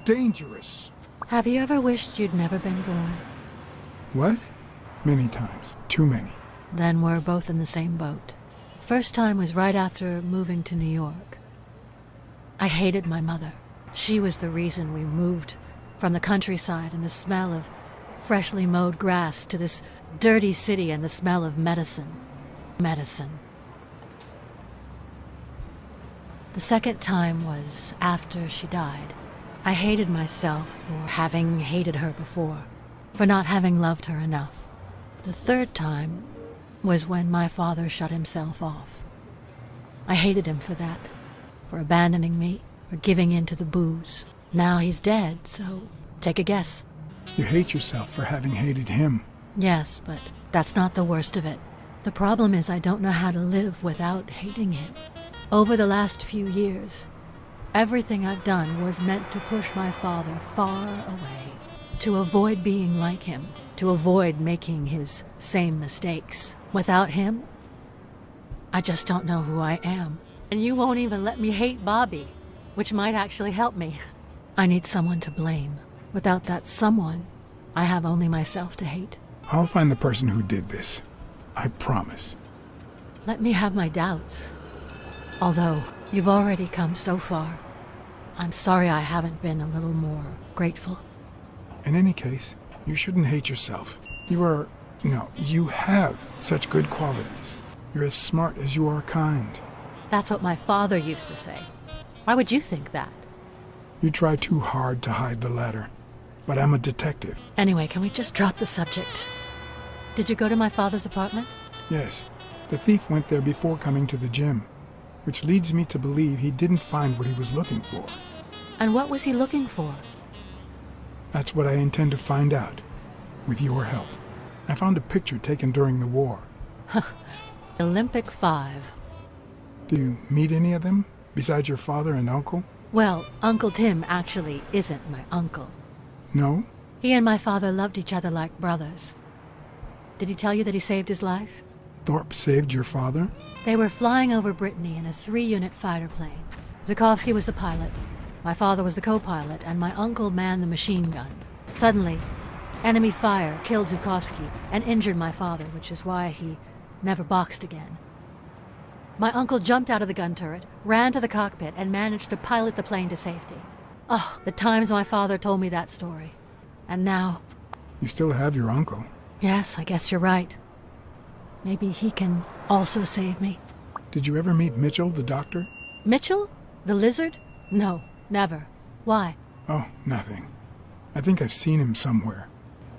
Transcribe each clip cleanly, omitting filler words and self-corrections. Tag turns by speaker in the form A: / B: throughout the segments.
A: dangerous.
B: Have you ever wished you'd never been born?
A: What? Many times. Too many.
B: Then we're both in the same boat. First time was right after moving to New York. I hated my mother. She was the reason we moved from the countryside and the smell of freshly mowed grass to this dirty city and the smell of medicine. Medicine. The second time was after she died. I hated myself for having hated her before, for not having loved her enough. The third time was when my father shut himself off. I hated him for that, for abandoning me, for giving in to the booze. Now he's dead, so take a guess.
A: You hate yourself for having hated him.
B: Yes, but that's not the worst of it. The problem is I don't know how to live without hating him. Over the last few years, everything I've done was meant to push my father far away, to avoid being like him, to avoid making his same mistakes. Without him, I just don't know who I am. And you won't even let me hate Bobby, which might actually help me. I need someone to blame. Without that someone, I have only myself to hate.
A: I'll find the person who did this. I promise.
B: Let me have my doubts. Although you've already come so far, I'm sorry I haven't been a little more grateful.
A: In any case, you shouldn't hate yourself. You have such good qualities. You're as smart as you are kind.
B: That's what my father used to say. Why would you think that?
A: You try too hard to hide the latter. But I'm a detective.
B: Anyway, can we just drop the subject? Did you go to my father's apartment?
A: Yes. The thief went there before coming to the gym, which leads me to believe he didn't find what he was looking for.
B: And what was he looking for?
A: That's what I intend to find out, with your help. I found a picture taken during the war.
B: Olympic 5.
A: Do you meet any of them, besides your father and uncle?
B: Well, Uncle Tim actually isn't my uncle.
A: No?
B: He and my father loved each other like brothers. Did he tell you that he saved his life?
A: Thorpe saved your father?
B: They were flying over Brittany in a 3-unit fighter plane. Zukovsky was the pilot, my father was the co-pilot, and my uncle manned the machine gun. Suddenly, enemy fire killed Zukovsky and injured my father, which is why he never boxed again. My uncle jumped out of the gun turret, ran to the cockpit, and managed to pilot the plane to safety. Oh, the times my father told me that story. And now...
A: You still have your uncle.
B: Yes, I guess you're right. Maybe he can also save me.
A: Did you ever meet Mitchell, the doctor?
B: Mitchell? The lizard? No, never. Why?
A: Oh, nothing. I think I've seen him somewhere.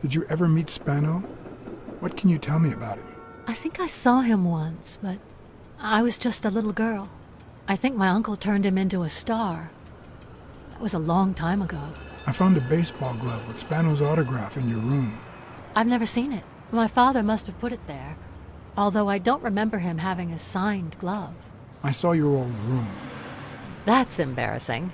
A: Did you ever meet Spano? What can you tell me about him?
B: I think I saw him once, but I was just a little girl. I think my uncle turned him into a star. That was a long time ago.
A: I found a baseball glove with Spano's autograph in your room.
B: I've never seen it. My father must have put it there, although I don't remember him having a signed glove.
A: I saw your old room.
B: That's embarrassing.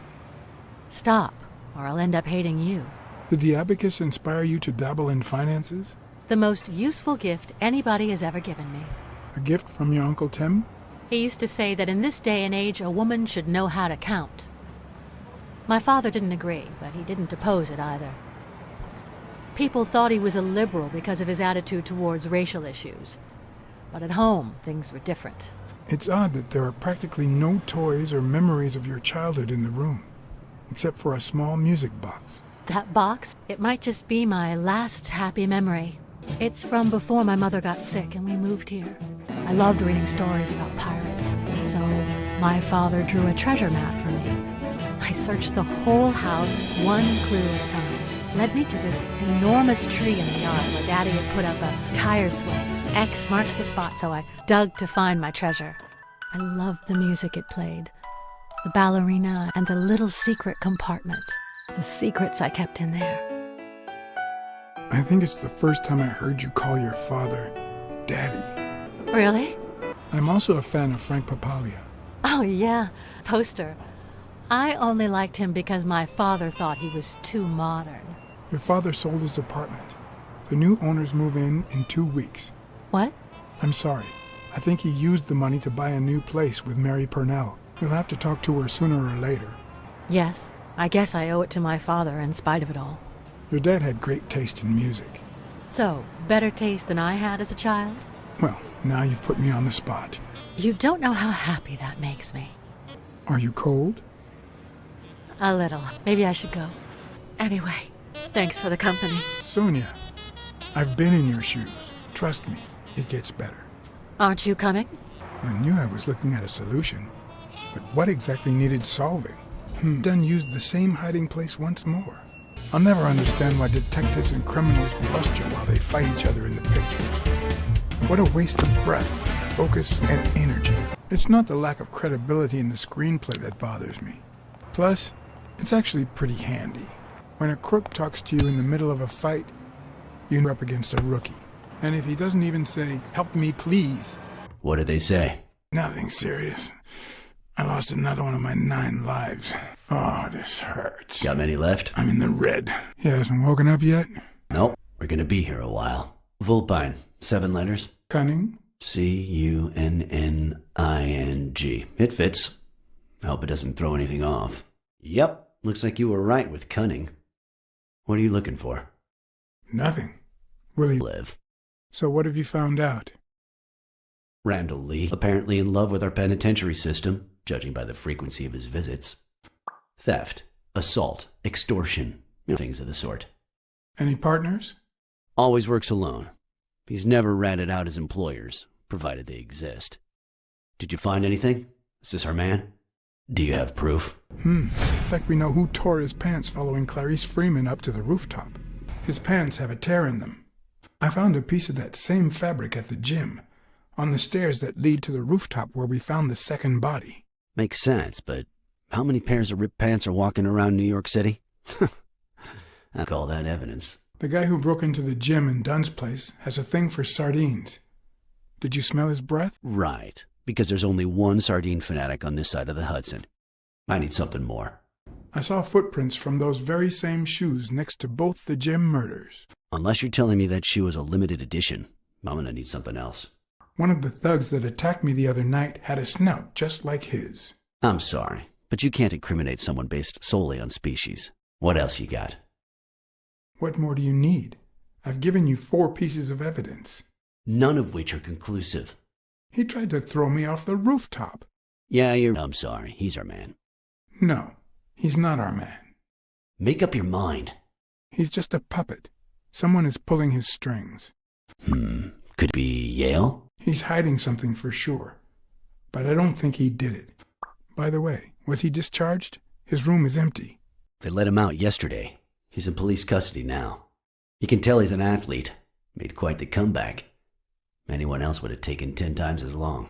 B: Stop, or I'll end up hating you.
A: Did the abacus inspire you to dabble in finances?
B: The most useful gift anybody has ever given me.
A: A gift from your Uncle Tim?
B: He used to say that in this day and age, a woman should know how to count. My father didn't agree, but he didn't oppose it either. People thought he was a liberal because of his attitude towards racial issues. But at home, things were different.
A: It's odd that there are practically no toys or memories of your childhood in the room, except for a small music box.
B: That box? It might just be my last happy memory. It's from before my mother got sick and we moved here. I loved reading stories about pirates, so my father drew a treasure map for me. I searched the whole house, one clue at a time. Led me to this enormous tree in the yard where Daddy had put up a tire swing. X marks the spot, so I dug to find my treasure. I loved the music it played, the ballerina, and the little secret compartment. The secrets I kept in there.
A: I think it's the first time I heard you call your father Daddy.
B: Really?
A: I'm also a fan of Frank Papalia.
B: Oh yeah, poster. I only liked him because my father thought he was too modern.
A: Your father sold his apartment. The new owners move in 2 weeks.
B: What?
A: I'm sorry. I think he used the money to buy a new place with Mary Purnell. We'll have to talk to her sooner or later.
B: Yes, I guess I owe it to my father in spite of it all.
A: Your dad had great taste in music.
B: So, better taste than I had as a child?
A: Well, now you've put me on the spot.
B: You don't know how happy that makes me.
A: Are you cold?
B: A little. Maybe I should go. Anyway, thanks for the company.
A: Sonia, I've been in your shoes. Trust me, it gets better.
B: Aren't you coming?
A: I knew I was looking at a solution, but what exactly needed solving? Dunn used the same hiding place once more. I'll never understand why detectives and criminals bluster while they fight each other in the picture. What a waste of breath, focus, and energy. It's not the lack of credibility in the screenplay that bothers me. Plus, it's actually pretty handy. When a crook talks to you in the middle of a fight, you're up against a rookie. And if he doesn't even say, "Help me, please."
C: What did they say?
A: Nothing serious. I lost another one of my 9 lives. Oh, this hurts.
C: Got many left?
A: I'm in the red. He hasn't woken up yet?
C: Nope. We're gonna be here a while. Vulpine. 7 letters.
A: Cunning?
C: C-U-N-N-I-N-G. It fits. I hope it doesn't throw anything off. Yep. Looks like you were right with cunning. What are you looking for?
A: Nothing. Will he
C: Live.
A: So what have you found out?
C: Randall Lee, apparently in love with our penitentiary system, judging by the frequency of his visits. Theft, assault, extortion, things of the sort.
A: Any partners?
C: Always works alone. He's never ratted out his employers, provided they exist. Did you find anything? Is this our man? Do you have proof?
A: In fact, we know who tore his pants following Clarice Freeman up to the rooftop. His pants have a tear in them. I found a piece of that same fabric at the gym, on the stairs that lead to the rooftop where we found the second body.
C: Makes sense, but how many pairs of ripped pants are walking around New York City? I call that evidence.
A: The guy who broke into the gym in Dunn's place has a thing for sardines. Did you smell his breath?
C: Right, because there's only one sardine fanatic on this side of the Hudson. I need something more.
A: I saw footprints from those very same shoes next to both the gym murders.
C: Unless you're telling me that shoe is a limited edition, I'm gonna need something else.
A: One of the thugs that attacked me the other night had a snout just like his.
C: I'm sorry, but you can't incriminate someone based solely on species. What else you got?
A: What more do you need? I've given you 4 pieces of evidence.
C: None of which are conclusive.
A: He tried to throw me off the rooftop.
C: Yeah, I'm sorry, he's our man.
A: No, he's not our man.
C: Make up your mind.
A: He's just a puppet. Someone is pulling his strings.
C: Could it be Yale?
A: He's hiding something for sure, but I don't think he did it. By the way, was he discharged? His room is empty.
C: They let him out yesterday. He's in police custody now. You can tell he's an athlete. Made quite the comeback. Anyone else would have taken 10 times as long.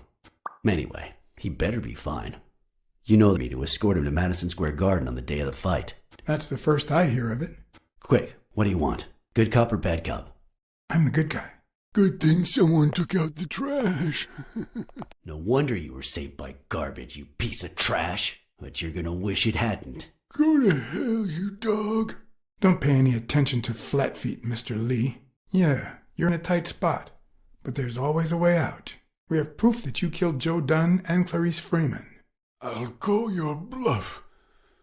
C: Anyway, he better be fine. You know me to escort him to Madison Square Garden on the day of the fight.
A: That's the first I hear of it.
C: Quick, what do you want? Good cop or bad cop?
A: I'm the good guy. Good thing someone took out the trash.
C: No wonder you were saved by garbage, you piece of trash. But you're gonna wish it hadn't.
A: Go to hell, you dog. Don't pay any attention to flat feet, Mr. Lee. Yeah, you're in a tight spot, but there's always a way out. We have proof that you killed Joe Dunn and Clarice Freeman. I'll call your bluff.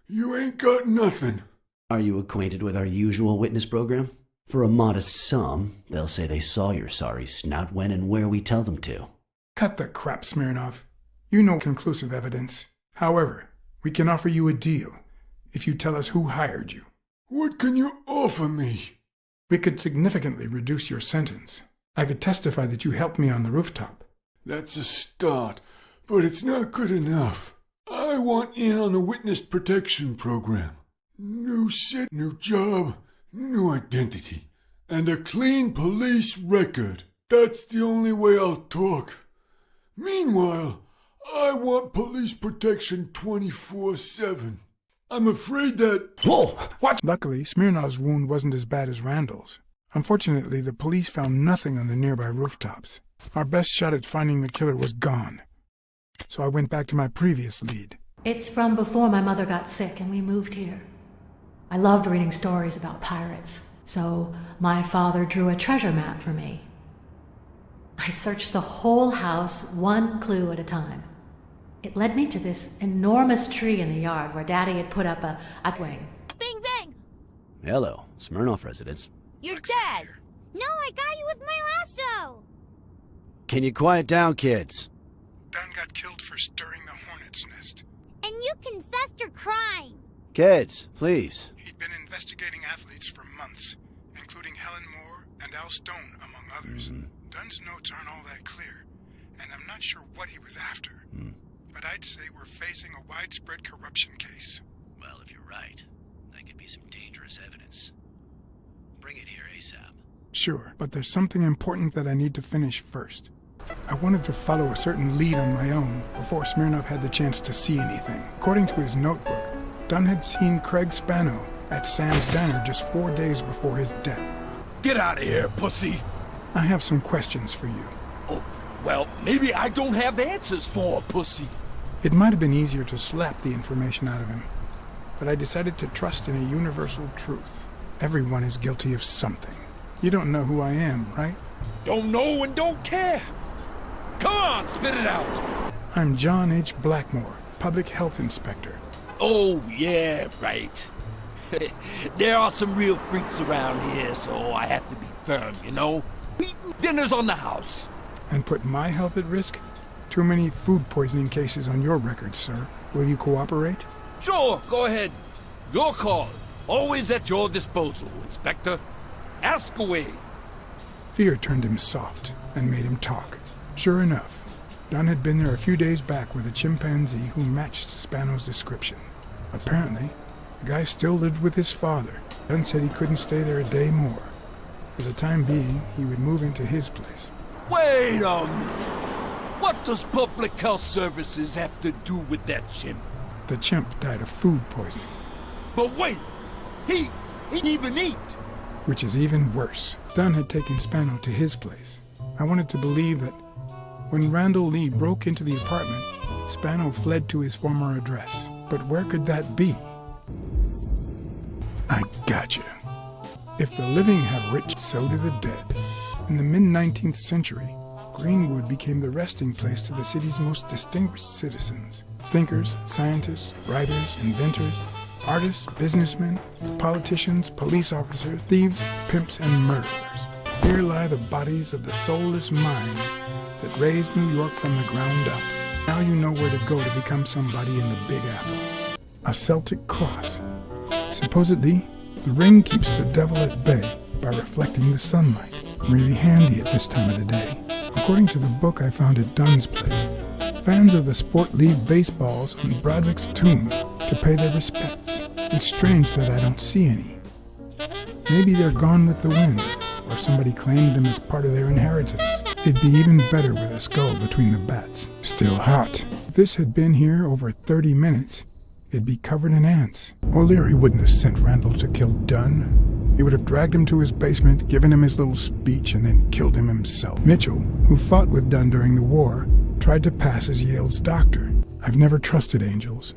A: You ain't got nothing.
C: Are you acquainted with our usual witness program? For a modest sum, they'll say they saw your sorry snout when and where we tell them to.
A: Cut the crap, Smirnov. You know conclusive evidence. However, we can offer you a deal if you tell us who hired you. What can you offer me? We could significantly reduce your sentence. I could testify that you helped me on the rooftop. That's a start, but it's not good enough. I want in on the witness protection program. New city, new job, new identity, and a clean police record. That's the only way I'll talk. Meanwhile, I want police protection 24/7. I'm afraid that...
C: Whoa!
A: What? Luckily, Smirnov's wound wasn't as bad as Randall's. Unfortunately, the police found nothing on the nearby rooftops. Our best shot at finding the killer was gone. So I went back to my previous lead.
B: It's from before my mother got sick and we moved here. I loved reading stories about pirates, so my father drew a treasure map for me. I searched the whole house, one clue at a time. It led me to this enormous tree in the yard where Daddy had put up a wing.
D: Bing bang!
C: Hello, Smirnoff residence.
D: You're dead! No, I got you with my lasso!
C: Can you quiet down, kids?
A: Dunn got killed for stirring the hornet's nest.
D: And you confessed your crime!
C: Kids, please.
A: He'd been investigating athletes for months, including Helen Moore and Al Stone, among others. Dunn's notes aren't all that clear, and I'm not sure what he was after. But I'd say we're facing a widespread corruption case.
C: Well, if you're right, that could be some dangerous evidence. Bring it here ASAP.
A: Sure, but there's something important that I need to finish first. I wanted to follow a certain lead on my own before Smirnoff had the chance to see anything. According to his notebook, Dunn had seen Craig Spano at Sam's Diner just 4 days before his death.
E: Get out of here, pussy.
A: I have some questions for you.
E: Oh, well, maybe I don't have answers for a pussy.
A: It might have been easier to slap the information out of him, but I decided to trust in a universal truth. Everyone is guilty of something. You don't know who I am, right?
E: Don't know and don't care. Come on, spit it out.
A: I'm John H. Blackmore, Public Health Inspector.
E: Oh, yeah, right. There are some real freaks around here, so I have to be firm, you know? Dinner's on the house.
A: And put my health at risk? Too many food poisoning cases on your record, sir. Will you cooperate?
E: Sure, go ahead. Your call. Always at your disposal, Inspector. Ask away.
A: Fear turned him soft and made him talk. Sure enough, Dunn had been there a few days back with a chimpanzee who matched Spano's description. Apparently, the guy still lived with his father. Dunn said he couldn't stay there a day more. For the time being, he would move into his place.
E: Wait a minute. What does Public Health Services have to do with that chimp?
A: The chimp died of food poisoning.
E: But wait, he didn't even eat.
A: Which is even worse. Dunn had taken Spano to his place. I wanted to believe that when Randall Lee broke into the apartment, Spano fled to his former address. But where could that be? I gotcha. If the living have rich, so do the dead. In the mid-19th century, Greenwood became the resting place to the city's most distinguished citizens. Thinkers, scientists, writers, inventors, artists, businessmen, politicians, police officers, thieves, pimps, and murderers. Here lie the bodies of the soulless minds that raised New York from the ground up. Now you know where to go to become somebody in the Big Apple. A Celtic cross. Supposedly, the ring keeps the devil at bay by reflecting the sunlight. Really handy at this time of the day. According to the book I found at Dunn's place, fans of the sport leave baseballs on Broderick's tomb to pay their respects. It's strange that I don't see any. Maybe they're gone with the wind, or somebody claimed them as part of their inheritance. It'd be even better with a skull between the bats. Still hot. If this had been here over 30 minutes, it'd be covered in ants. O'Leary wouldn't have sent Randall to kill Dunn. He would have dragged him to his basement, given him his little speech, and then killed him himself. Mitchell, who fought with Dunn during the war, tried to pass as Yale's doctor. I've never trusted angels.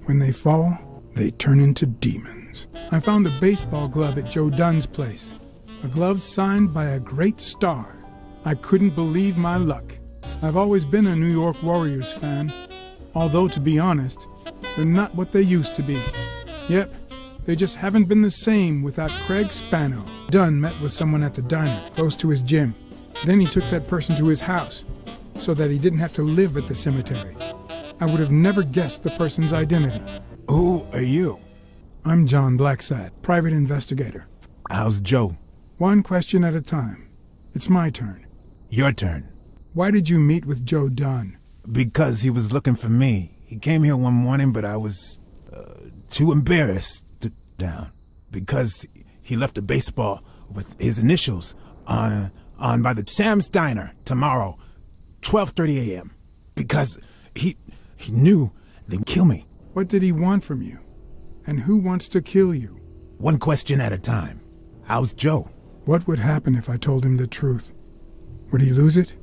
A: When they fall, they turn into demons. I found a baseball glove at Joe Dunn's place. A glove signed by a great star. I couldn't believe my luck. I've always been a New York Warriors fan. Although, to be honest, they're not what they used to be. Yep, they just haven't been the same without Craig Spano. Dunn met with someone at the diner, close to his gym. Then he took that person to his house, so that he didn't have to live at the cemetery. I would have never guessed the person's identity.
F: Who are you?
A: I'm John Blacksad, private investigator.
F: How's Joe?
A: One question at a time. It's my turn.
F: Your turn.
A: Why did you meet with Joe Dunn?
F: Because he was looking for me. He came here one morning, but I was too embarrassed to down. Because he left a baseball with his initials on by the Sam's Diner tomorrow, 12:30 a.m. Because he knew they would kill me.
A: What did he want from you? And who wants to kill you?
F: One question at a time. How's Joe?
A: What would happen if I told him the truth? Would he lose it?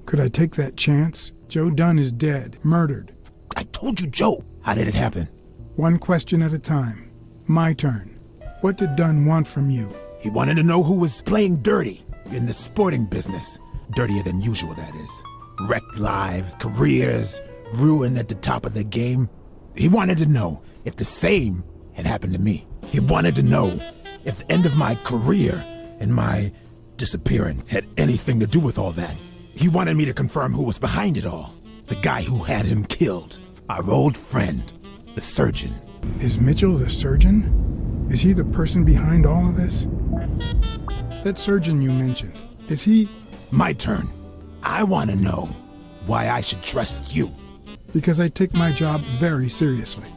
A: Could I take that chance? Joe Dunn is dead, murdered.
F: I told you, Joe. How did it happen?
A: One question at a time. My turn. What did Dunn want from you?
F: He wanted to know who was playing dirty in the sporting business. Dirtier than usual, that is. Wrecked lives, careers, ruined at the top of their game. He wanted to know if the same had happened to me. He wanted to know if the end of my career and my disappearing had anything to do with all that. He wanted me to confirm who was behind it all. The guy who had him killed. Our old friend, the surgeon.
A: Is Mitchell the surgeon? Is he the person behind all of this? That surgeon you mentioned, is he...
F: My turn. I want to know why I should trust you.
A: Because I take my job very seriously.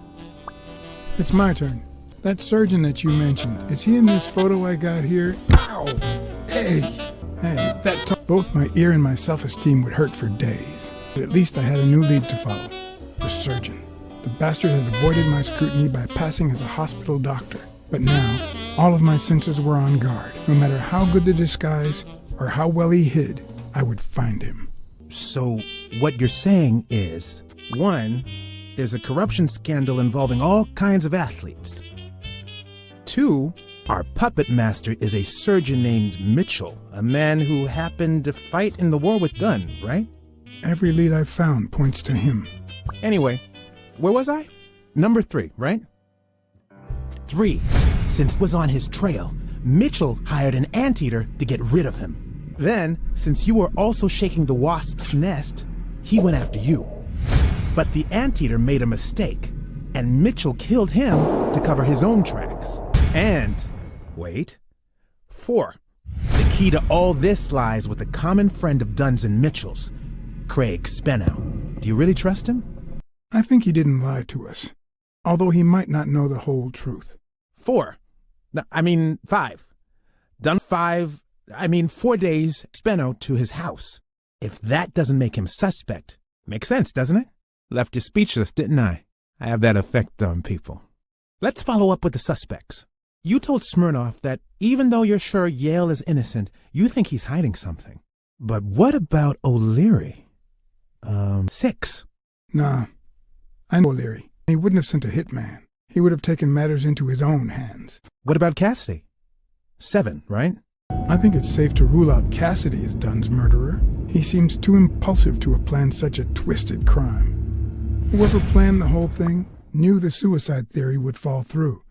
A: It's my turn. That surgeon that you mentioned, is he in this photo I got here? Ow! Hey! Hey, both my ear and my self-esteem would hurt for days. But at least I had a new lead to follow. The surgeon. The bastard had avoided my scrutiny by passing as a hospital doctor. But now, all of my senses were on guard. No matter how good the disguise, or how well he hid, I would find him.
F: So, what you're saying is, 1, there's a corruption scandal involving all kinds of athletes. 2, our puppet master is a surgeon named Mitchell, a man who happened to fight in the war with Gunn, right?
A: Every lead I've found points to him.
F: Anyway, where was I? Number 3, right? 3, since was on his trail, Mitchell hired an anteater to get rid of him. Then, since you were also shaking the wasp's nest, he went after you. But the anteater made a mistake, and Mitchell killed him to cover his own tracks. And, wait, 4, the key to all this lies with a common friend of Dunn's and Mitchell's, Craig Spenow. Do you really trust him?
A: I think he didn't lie to us, although he might not know the whole truth.
F: 5. Done 4 days, Speno to his house. If that doesn't make him suspect, makes sense, doesn't it? Left you speechless, didn't I? I have that effect on people. Let's follow up with the suspects. You told Smirnoff that even though you're sure Yale is innocent, you think he's hiding something. But what about O'Leary? 6.
A: Nah, I know O'Leary. He wouldn't have sent a hitman. He would have taken matters into his own hands.
F: What about Cassidy? 7, right?
A: I think it's safe to rule out Cassidy as Dunn's murderer. He seems too impulsive to have planned such a twisted crime. Whoever planned the whole thing knew the suicide theory would fall through,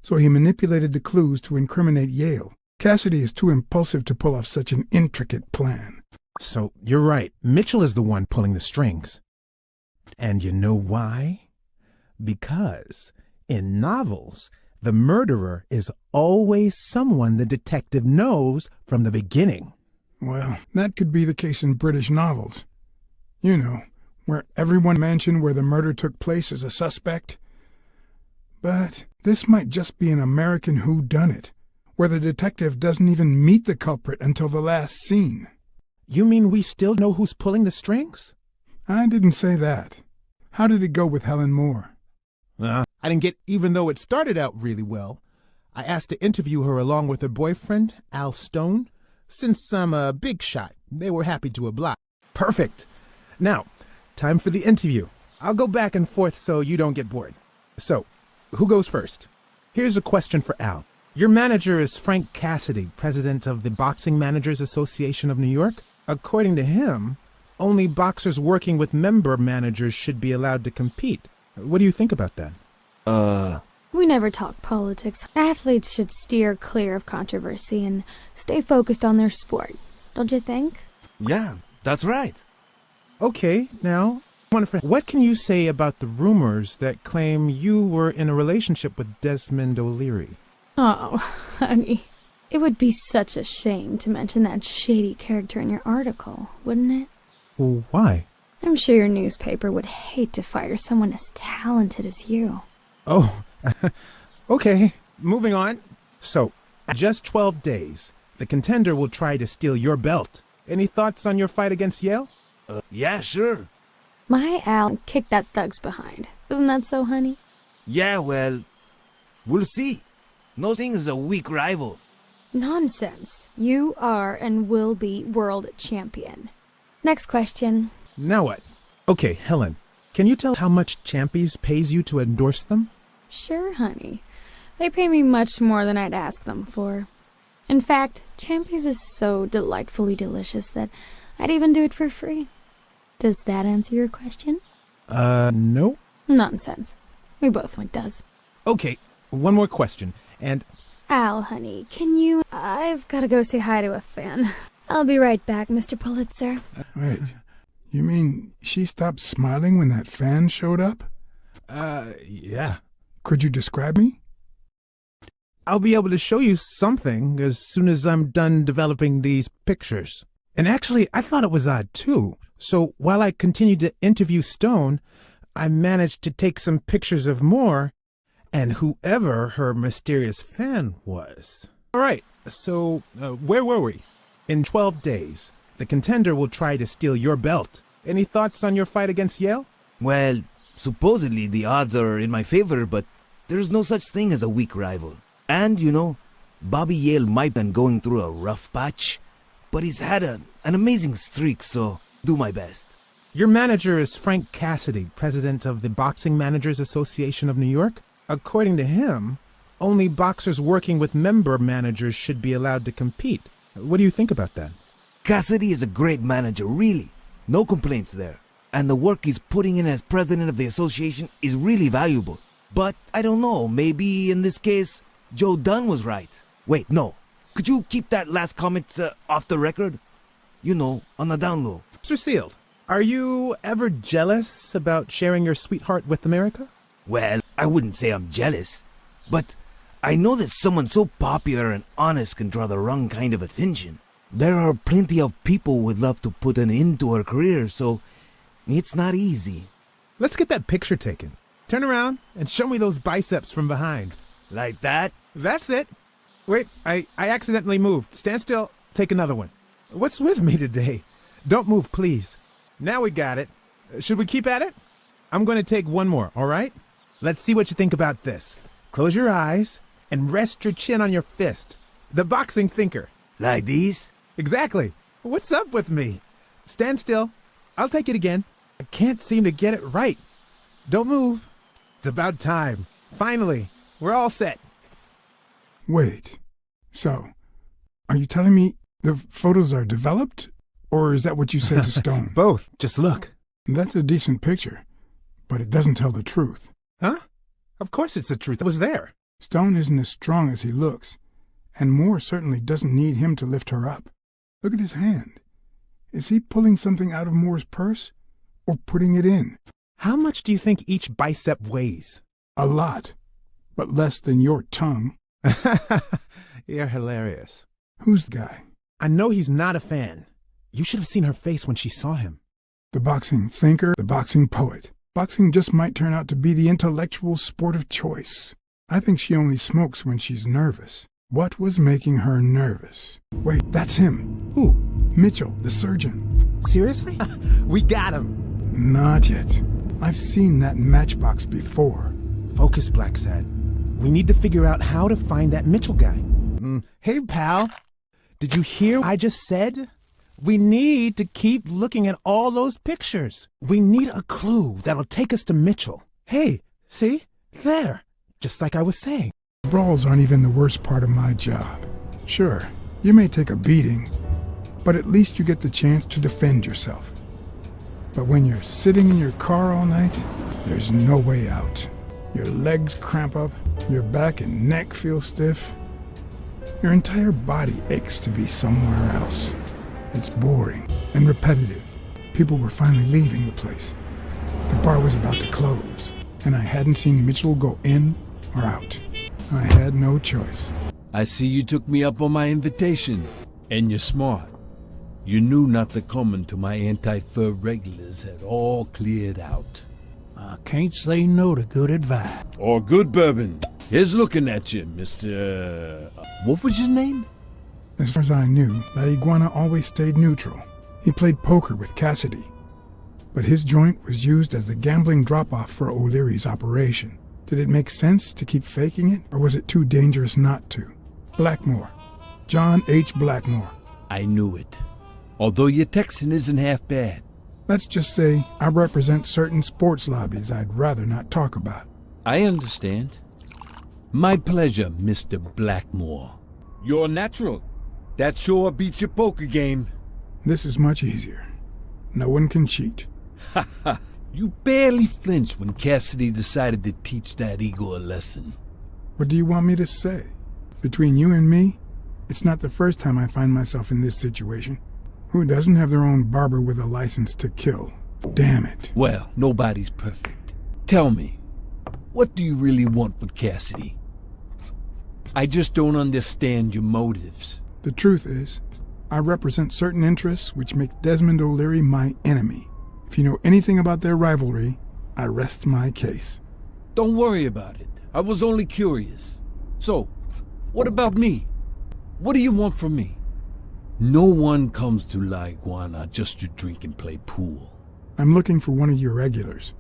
A: so he manipulated the clues to incriminate Yale. Cassidy is too impulsive to pull off such an intricate plan.
F: So, you're right. Mitchell is the one pulling the strings. And you know why? Because in novels, the murderer is always someone the detective knows from the beginning.
A: Well, that could be the case in British novels. You know, where everyone mentioned where the murder took place as a suspect. But this might just be an American whodunit, where the detective doesn't even meet the culprit until the last scene.
F: You mean we still know who's pulling the strings?
A: I didn't say that. How did it go with Helen Moore?
F: I didn't get, even though it started out really well. I asked to interview her along with her boyfriend, Al Stone. Since I'm a big shot, they were happy to oblige. Perfect. Now, time for the interview. I'll go back and forth so you don't get bored. So, who goes first? Here's a question for Al. Your manager is Frank Cassidy, president of the Boxing Managers Association of New York. According to him, only boxers working with member managers should be allowed to compete. What do you think about that?
G: We never talk politics. Athletes should steer clear of controversy and stay focused on their sport. Don't you think?
H: Yeah, that's right.
F: Okay, now, what can you say about the rumors that claim you were in a relationship with Desmond O'Leary?
G: Oh, honey. It would be such a shame to mention that shady character in your article, wouldn't it?
F: Well, why?
G: I'm sure your newspaper would hate to fire someone as talented as you.
F: Oh, okay. Moving on. So, just 12 days, the contender will try to steal your belt. Any thoughts on your fight against Yale?
H: Yeah, sure.
G: My Al kicked that thug's behind. Isn't that so, honey?
H: Yeah, well, we'll see. Nothing is a weak rival.
G: Nonsense. You are and will be world champion. Next question.
F: Now what? Okay, Helen, can you tell how much Champies pays you to endorse them?
G: Sure, honey. They pay me much more than I'd ask them for. In fact, Champies is so delightfully delicious that I'd even do it for free. Does that answer your question?
F: No.
G: Nonsense. We both went does.
F: Okay, one more question, and...
G: Al, honey, can you... I've gotta go say hi to a fan. I'll be right back, Mr. Pulitzer.
A: Wait, you mean she stopped smiling when that fan showed up?
F: Yeah.
A: Could you describe me?
F: I'll be able to show you something as soon as I'm done developing these pictures. And actually, I thought it was odd, too. So while I continued to interview Stone, I managed to take some pictures of Moore and whoever her mysterious fan was. All right, so where were we? In 12 days, the contender will try to steal your belt. Any thoughts on your fight against Yale?
H: Well, supposedly the odds are in my favor, but there's no such thing as a weak rival. And, you know, Bobby Yale might have been going through a rough patch, but he's had an amazing streak, so do my best.
F: Your manager is Frank Cassidy, president of the Boxing Managers Association of New York. According to him, only boxers working with member managers should be allowed to compete. What do you think about that?
H: Cassidy is a great manager, really. No complaints there. And the work he's putting in as president of the association is really valuable. But I don't know, maybe in this case, Joe Dunn was right. Wait, no. Could you keep that last comment off the record? You know, on the down low.
F: Mr. Sealed, are you ever jealous about sharing your sweetheart with America?
H: Well, I wouldn't say I'm jealous, but I know that someone so popular and honest can draw the wrong kind of attention. There are plenty of people who would love to put an end to her career, so it's not easy.
F: Let's get that picture taken. Turn around and show me those biceps from behind.
H: Like that?
F: That's it. Wait, I accidentally moved. Stand still. Take another one. What's with me today? Don't move, please. Now we got it. Should we keep at it? I'm going to take one more, all right? Let's see what you think about this. Close your eyes and rest your chin on your fist. The boxing thinker.
H: Like these?
F: Exactly. What's up with me? Stand still. I'll take it again. I can't seem to get it right. Don't move. It's about time. Finally, we're all set.
A: Wait. So, are you telling me the photos are developed? Or is that what you said to Stone?
F: Both. Just look.
A: That's a decent picture, but it doesn't tell the truth.
F: Huh? Of course it's the truth. It was there.
A: Stone isn't as strong as he looks, and Moore certainly doesn't need him to lift her up. Look at his hand. Is he pulling something out of Moore's purse, or putting it in?
F: How much do you think each bicep weighs?
A: A lot, but less than your tongue.
F: You're hilarious.
A: Who's the guy?
F: I know he's not a fan. You should have seen her face when she saw him.
A: The boxing thinker, the boxing poet. Boxing just might turn out to be the intellectual sport of choice. I think she only smokes when she's nervous. What was making her nervous? Wait, that's him.
F: Who?
A: Mitchell, the surgeon.
F: Seriously? We got him.
A: Not yet. I've seen that matchbox before.
F: Focus, Blacksad. We need to figure out how to find that Mitchell guy. Hey, pal. Did you hear what I just said? We need to keep looking at all those pictures. We need a clue that'll take us to Mitchell. Hey, see? There. Just like I was saying.
A: Brawls aren't even the worst part of my job. Sure, you may take a beating, but at least you get the chance to defend yourself. But when you're sitting in your car all night, there's no way out. Your legs cramp up, your back and neck feel stiff. Your entire body aches to be somewhere else. It's boring and repetitive. People were finally leaving the place. The bar was about to close, and I hadn't seen Mitchell go in or out. I had no choice.
E: I see you took me up on my invitation, and you're smart. You knew not to come until my anti-fur regulars had all cleared out.
I: I can't say no to good advice.
E: Or good bourbon. Here's looking at you, Mr. What was your name?
A: As far as I knew, La Iguana always stayed neutral. He played poker with Cassidy, but his joint was used as a gambling drop-off for O'Leary's operation. Did it make sense to keep faking it, or was it too dangerous not to? Blackmore. John H. Blackmore.
E: I knew it. Although your Texan isn't half bad.
A: Let's just say I represent certain sports lobbies I'd rather not talk about.
E: I understand. My pleasure, Mr. Blackmore. You're natural. That sure beats your poker game.
A: This is much easier. No one can cheat.
E: Ha ha! You barely flinched when Cassidy decided to teach that ego a lesson.
A: What do you want me to say? Between you and me, it's not the first time I find myself in this situation. Who doesn't have their own barber with a license to kill? Damn it.
E: Well, nobody's perfect. Tell me, what do you really want with Cassidy? I just don't understand your motives.
A: The truth is, I represent certain interests which make Desmond O'Leary my enemy. If you know anything about their rivalry, I rest my case.
E: Don't worry about it. I was only curious. So, what about me? What do you want from me? No one comes to La Iguana just to drink and play pool.
A: I'm looking for one of your regulars,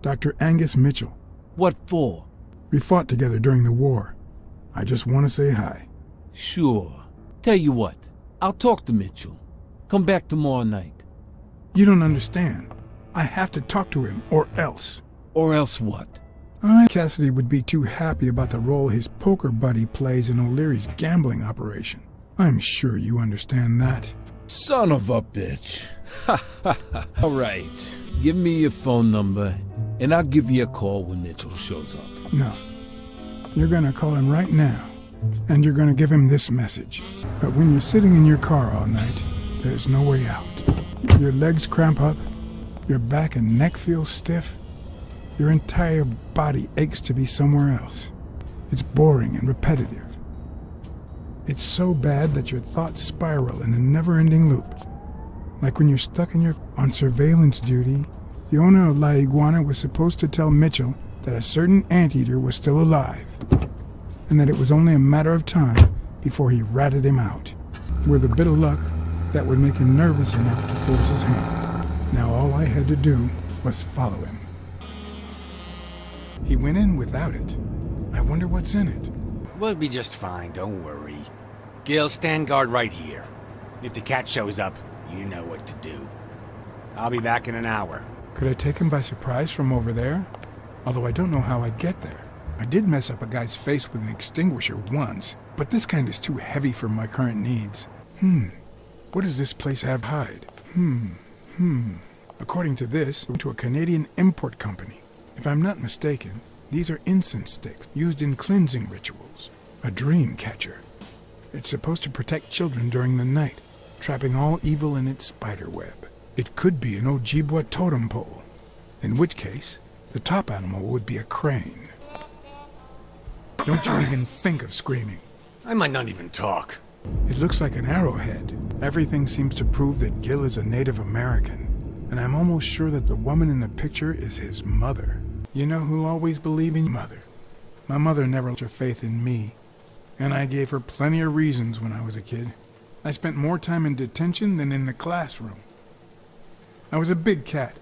A: Dr. Angus Mitchell.
E: What for?
A: We fought together during the war. I just want to say hi.
E: Sure. Tell you what, I'll talk to Mitchell. Come back tomorrow night.
A: You don't understand. I have to talk to him, or else.
E: Or else what?
A: Cassidy would be too happy about the role his poker buddy plays in O'Leary's gambling operation. I'm sure you understand that.
E: Son of a bitch. All right. Give me your phone number, and I'll give you a call when Mitchell shows up.
A: No. You're gonna call him right now, and you're gonna give him this message. But when you're sitting in your car all night, there's no way out. Your legs cramp up, your back and neck feel stiff, your entire body aches to be somewhere else. It's boring and repetitive. It's so bad that your thoughts spiral in a never-ending loop. Like when you're stuck on surveillance duty, the owner of La Iguana was supposed to tell Mitchell that a certain anteater was still alive, and that it was only a matter of time before he ratted him out. With a bit of luck, that would make him nervous enough to force his hand. Now all I had to do was follow him. He went in without it. I wonder what's in it.
J: We'll be just fine, don't worry. Gil, stand guard right here. If the cat shows up, you know what to do. I'll be back in an hour.
A: Could I take him by surprise from over there? Although I don't know how I'd get there. I did mess up a guy's face with an extinguisher once, but this kind is too heavy for my current needs. What does this place have to hide? According to this, to a Canadian import company. If I'm not mistaken, these are incense sticks used in cleansing rituals. A dream catcher. It's supposed to protect children during the night, trapping all evil in its spider web. It could be an Ojibwa totem pole, in which case, the top animal would be a crane. Don't you even think of screaming.
J: I might not even talk.
A: It looks like an arrowhead. Everything seems to prove that Gil is a Native American, and I'm almost sure that the woman in the picture is his mother. You know who'll always believe in mother? My mother never put her faith in me, and I gave her plenty of reasons when I was a kid. I spent more time in detention than in the classroom. I was a big cat,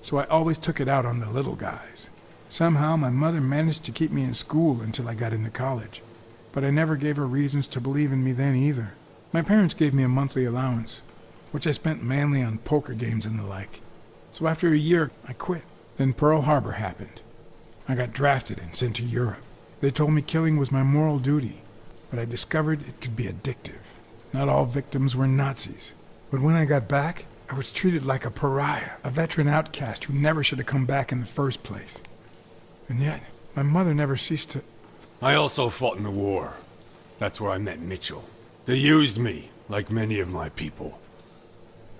A: so I always took it out on the little guys. Somehow my mother managed to keep me in school until I got into college, but I never gave her reasons to believe in me then either. My parents gave me a monthly allowance, which I spent mainly on poker games and the like. So after a year, I quit. Then Pearl Harbor happened. I got drafted and sent to Europe. They told me killing was my moral duty, but I discovered it could be addictive. Not all victims were Nazis. But when I got back, I was treated like a pariah, a veteran outcast who never should have come back in the first place. And yet, my mother never ceased to...
J: I also fought in the war. That's where I met Mitchell. They used me, like many of my people.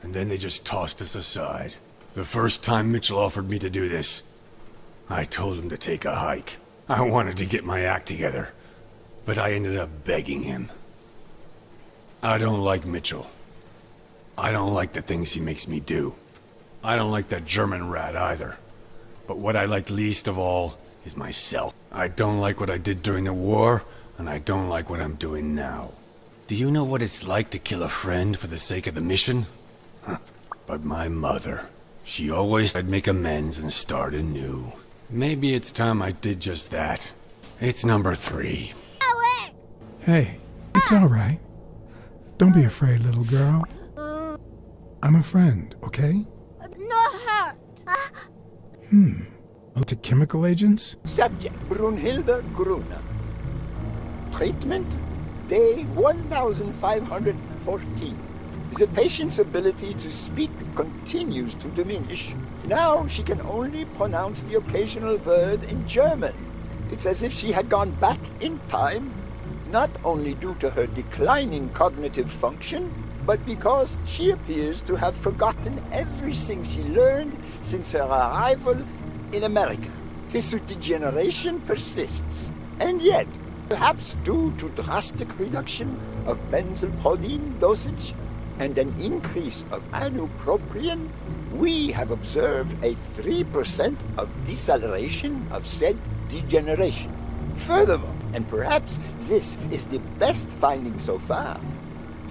J: And then they just tossed us aside. The first time Mitchell offered me to do this, I told him to take a hike. I wanted to get my act together, but I ended up begging him. I don't like Mitchell. I don't like the things he makes me do. I don't like that German rat either. But what I like least of all is myself. I don't like what I did during the war, and I don't like what I'm doing now. Do you know what it's like to kill a friend for the sake of the mission? But my mother, she always said make amends and start anew. Maybe it's time I did just that. It's number 3.
A: Hey, it's all right. Don't be afraid, little girl. I'm a friend, okay?
D: No hurt.
A: To chemical agents?
K: Subject, Brunhilde Gruner. Treatment, day 1514. The patient's ability to speak continues to diminish. Now she can only pronounce the occasional word in German. It's as if she had gone back in time, not only due to her declining cognitive function, but because she appears to have forgotten everything she learned since her arrival in America. This degeneration persists, and yet, perhaps due to drastic reduction of benzylproline dosage and an increase of ibupropion, we have observed a 3% of deceleration of said degeneration. Furthermore, and perhaps this is the best finding so far,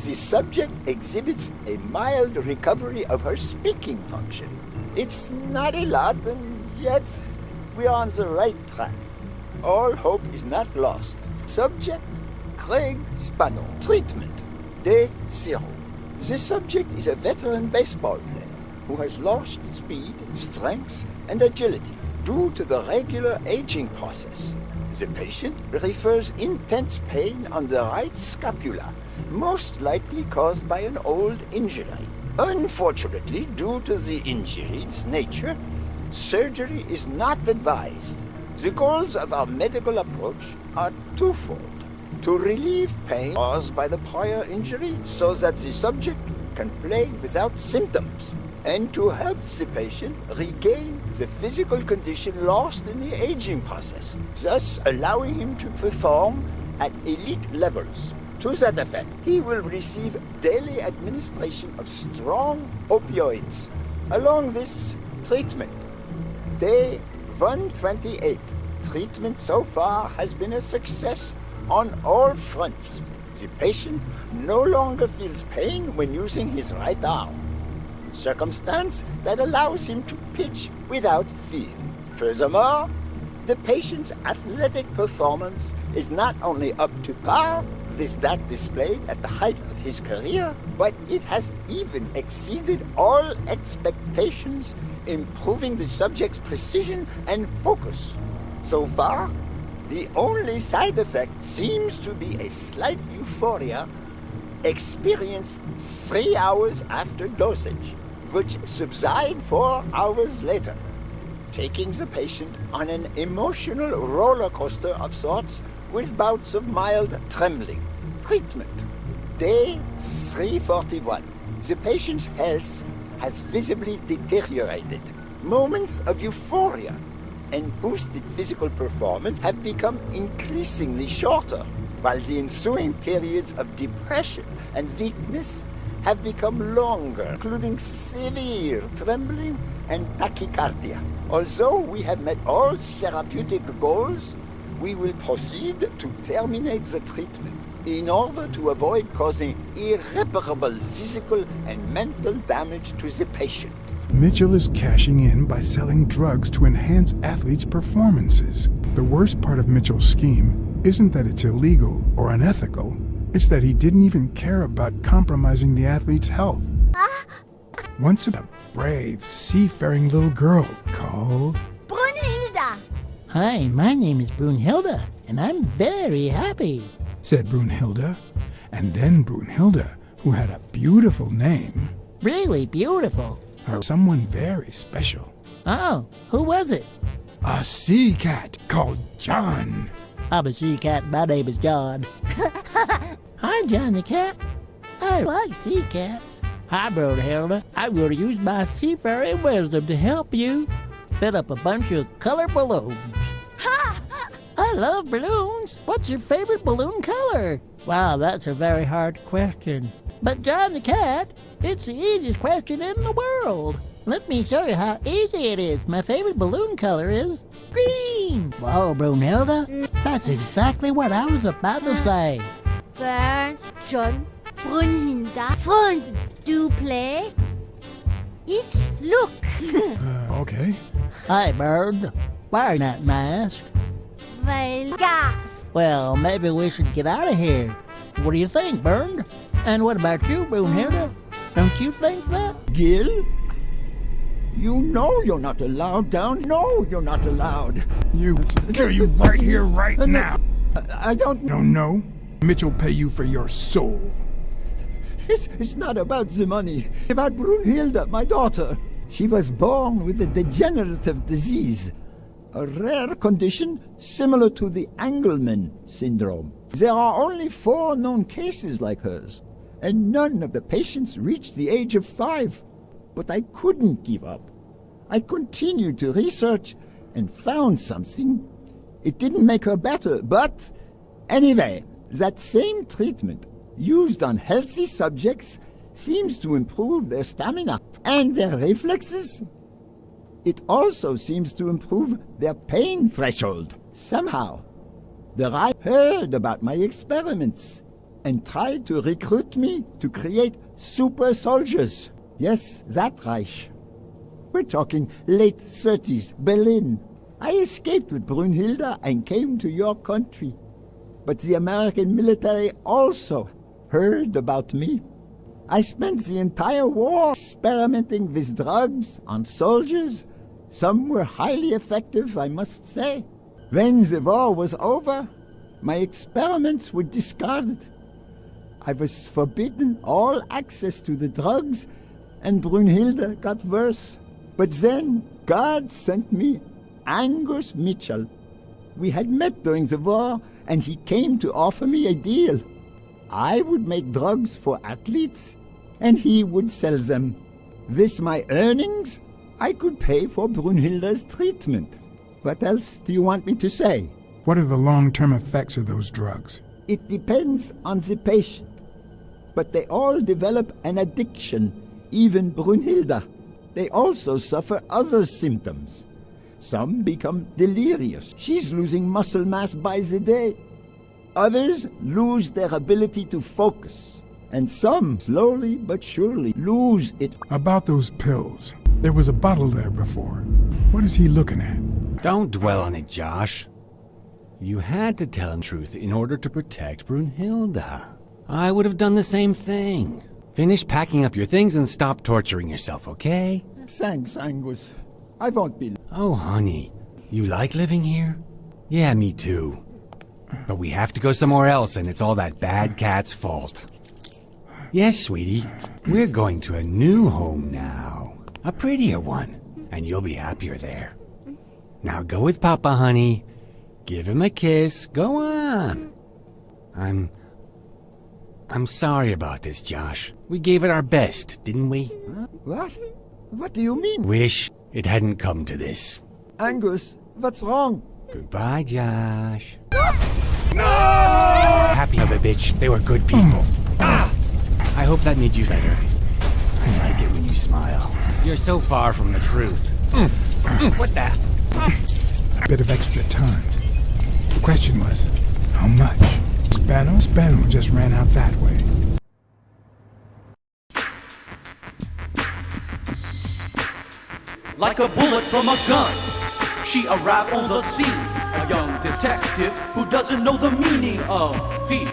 K: the subject exhibits a mild recovery of her speaking function. It's not a lot, and yet we're on the right track. All hope is not lost. Subject, Craig Spano. Treatment, Day 0. The subject is a veteran baseball player who has lost speed, strength, and agility due to the regular aging process. The patient refers intense pain on the right scapula, most likely caused by an old injury. Unfortunately, due to the injury's nature, surgery is not advised. The goals of our medical approach are twofold: to relieve pain caused by the prior injury so that the subject can play without symptoms, and to help the patient regain the physical condition lost in the aging process, thus allowing him to perform at elite levels. To that effect, he will receive daily administration of strong opioids along this treatment. Day 128. Treatment so far has been a success on all fronts. The patient no longer feels pain when using his right arm, circumstance that allows him to pitch without fear. Furthermore, the patient's athletic performance is not only up to par with that displayed at the height of his career, but it has even exceeded all expectations, improving the subject's precision and focus. So far, the only side effect seems to be a slight euphoria experienced 3 hours after dosage, which subside 4 hours later, taking the patient on an emotional roller coaster of sorts with bouts of mild trembling. Treatment. Day 341. The patient's health has visibly deteriorated. Moments of euphoria and boosted physical performance have become increasingly shorter, while the ensuing periods of depression and weakness have become longer, including severe trembling and tachycardia. Although we have met all therapeutic goals, we will proceed to terminate the treatment in order to avoid causing irreparable physical and mental damage to the patient.
A: Mitchell is cashing in by selling drugs to enhance athletes' performances. The worst part of Mitchell's scheme isn't that it's illegal or unethical, it's that he didn't even care about compromising the athlete's health. Once a brave, seafaring little girl called
D: Brunhilda!
I: Hi, my name is Brunhilda, and I'm very happy,
A: said Brunhilda. And then Brunhilda, who had a beautiful name,
I: really beautiful,
A: or someone very special.
I: Oh, who was it?
A: A sea cat called John.
I: I'm a sea cat, my name is John. Hi, John the cat. I like sea cats. Hi, Brunhilda. I'm going to use my seafaring wisdom to help you fill up a bunch of color balloons. I love balloons. What's your favorite balloon color? Wow, that's a very hard question. But John the cat, it's the easiest question in the world. Let me show you how easy it is. My favorite balloon color is green. Wow, Brunhilda, that's exactly what I was about to say.
D: Bernd, John, Brunhilda, fun. Do play? It's look.
A: Okay.
I: Hi, Bird. Why that mask?
D: Weil gas.
I: Well, maybe we should get out of here. What do you think, Bernd? And what about you, Brunhilda? Don't you think that?
K: Gil? You know you're not allowed down. No, you're not allowed.
A: You right here, right now.
K: I don't...
A: No. Mitchell pay you for your soul.
K: It's not about the money. It's about Brunhilde, my daughter. She was born with a degenerative disease, a rare condition similar to the Engelmann syndrome. There are only 4 known cases like hers, and none of the patients reached the age of 5. But I couldn't give up. I continued to research and found something. It didn't make her better, but anyway, that same treatment used on healthy subjects seems to improve their stamina and their reflexes. It also seems to improve their pain threshold. Somehow, the Reich heard about my experiments and tried to recruit me to create super soldiers. Yes, that Reich. We're talking late 30s, Berlin. I escaped with Brunhilde and came to your country. But the American military also heard about me. I spent the entire war experimenting with drugs on soldiers. Some were highly effective, I must say. When the war was over, my experiments were discarded. I was forbidden all access to the drugs, and Brunhilde got worse. But then God sent me Angus Mitchell. We had met during the war, and he came to offer me a deal. I would make drugs for athletes, and he would sell them. With my earnings, I could pay for Brunhilde's treatment. What else do you want me to say?
A: What are the long-term effects of those drugs?
K: It depends on the patient. But they all develop an addiction, even Brunhilde. They also suffer other symptoms. Some become delirious. She's losing muscle mass by the day. Others lose their ability to focus. And some, slowly but surely, lose it.
A: About those pills. There was a bottle there before. What is he looking at?
C: Don't dwell on it, Josh. You had to tell him the truth in order to protect Brunhilde. I would have done the same thing. Finish packing up your things and stop torturing yourself, okay?
K: Thanks, Angus. I won't be...
C: Oh, honey. You like living here? Yeah, me too. But we have to go somewhere else, and it's all that bad cat's fault. Yes, sweetie. We're going to a new home now. A prettier one. And you'll be happier there. Now go with Papa, honey. Give him a kiss. Go on. I'm sorry about this, Josh. We gave it our best, didn't we?
K: What? What do you mean?
C: Wish it hadn't come to this.
K: Angus, what's wrong?
C: Goodbye, Josh. No! Happy of a bitch. They were good people. I hope that made you better. I like it when you smile. You're so far from the truth. What the?
A: A bit of extra time. The question was, how much? Spano just ran out that way.
L: Like a bullet from a gun, she arrived on the scene. A young detective who doesn't know the meaning of peace.